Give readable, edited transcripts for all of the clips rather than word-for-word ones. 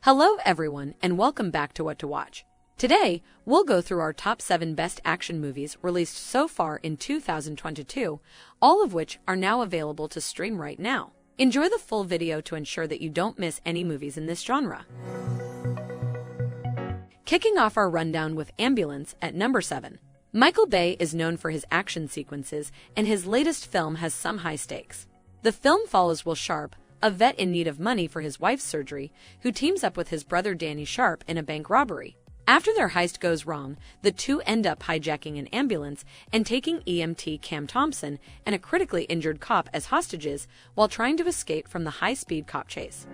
Hello everyone and welcome back to What to Watch. Today, we'll go through our top 7 best action movies released so far in 2022, all of which are now available to stream right now. Enjoy the full video to ensure that you don't miss any movies in this genre. Kicking off our rundown with Ambulance at number 7. Michael Bay is known for his action sequences, and his latest film has some high stakes. The film follows Will Sharp, a vet in need of money for his wife's surgery, who teams up with his brother Danny Sharp in a bank robbery. After their heist goes wrong, the two end up hijacking an ambulance and taking EMT Cam Thompson and a critically injured cop as hostages while trying to escape from the high-speed cop chase.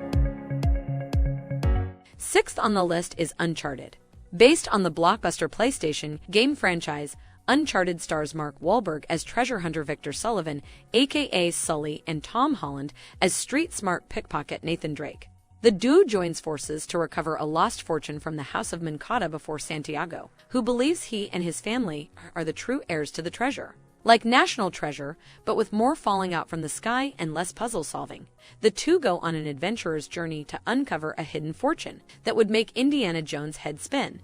Sixth on the list is Uncharted. Based on the blockbuster PlayStation game franchise, Uncharted stars Mark Wahlberg as treasure hunter Victor Sullivan, aka Sully, and Tom Holland as street-smart pickpocket Nathan Drake. The duo joins forces to recover a lost fortune from the House of Mancada before Santiago, who believes he and his family are the true heirs to the treasure. Like National Treasure, but with more falling out from the sky and less puzzle solving, the two go on an adventurer's journey to uncover a hidden fortune that would make Indiana Jones' head spin.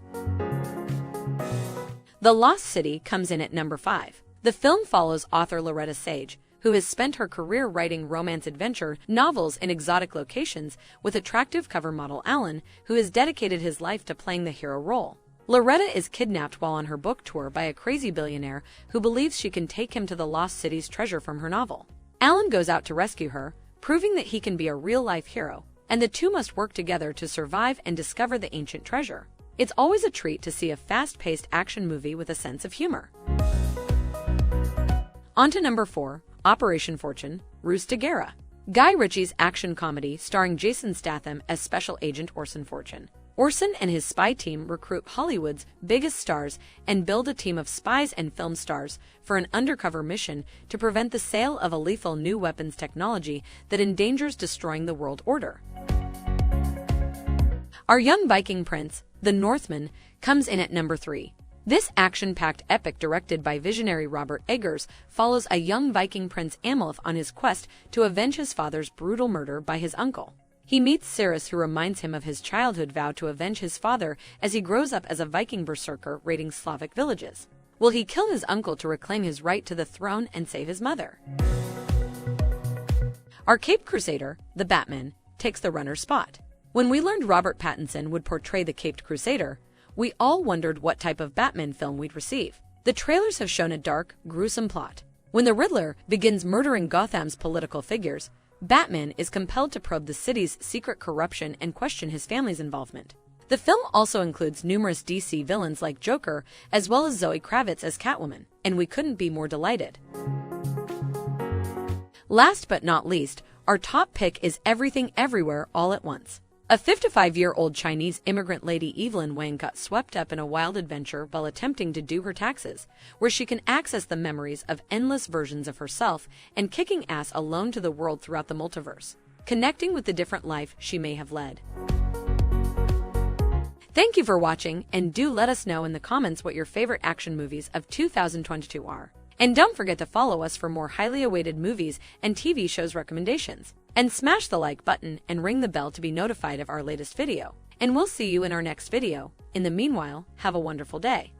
The Lost City comes in at number 5. The film follows author Loretta Sage, who has spent her career writing romance-adventure novels in exotic locations, with attractive cover model Alan, who has dedicated his life to playing the hero role. Loretta is kidnapped while on her book tour by a crazy billionaire who believes she can take him to the Lost City's treasure from her novel. Alan goes out to rescue her, proving that he can be a real-life hero, and the two must work together to survive and discover the ancient treasure. It's always a treat to see a fast-paced action movie with a sense of humor. On to number 4, Operation Fortune, Ruse to Guerre. Guy Ritchie's action comedy starring Jason Statham as Special Agent Orson Fortune. Orson and his spy team recruit Hollywood's biggest stars and build a team of spies and film stars for an undercover mission to prevent the sale of a lethal new weapons technology that endangers destroying the world order. Our young Viking prince, the Northman, comes in at number 3. This action-packed epic directed by visionary Robert Eggers follows a young Viking prince Amleth on his quest to avenge his father's brutal murder by his uncle. He meets Cirrus, who reminds him of his childhood vow to avenge his father as he grows up as a Viking berserker raiding Slavic villages. Will he kill his uncle to reclaim his right to the throne and save his mother? Our Caped Crusader, the Batman, takes the runner's spot. When we learned Robert Pattinson would portray the Caped Crusader, we all wondered what type of Batman film we'd receive. The trailers have shown a dark, gruesome plot. When the Riddler begins murdering Gotham's political figures, Batman is compelled to probe the city's secret corruption and question his family's involvement. The film also includes numerous DC villains like Joker, as well as Zoe Kravitz as Catwoman, and we couldn't be more delighted. Last but not least, our top pick is Everything Everywhere All at Once. A 55-year-old Chinese immigrant lady Evelyn Wang got swept up in a wild adventure while attempting to do her taxes, where she can access the memories of endless versions of herself and kicking ass alone to the world throughout the multiverse, connecting with the different life she may have led. Thank you for watching, and do let us know in the comments what your favorite action movies of 2022 are. And don't forget to follow us for more highly awaited movies and TV shows recommendations. And smash the like button and ring the bell to be notified of our latest video. And we'll see you in our next video. In the meanwhile, have a wonderful day.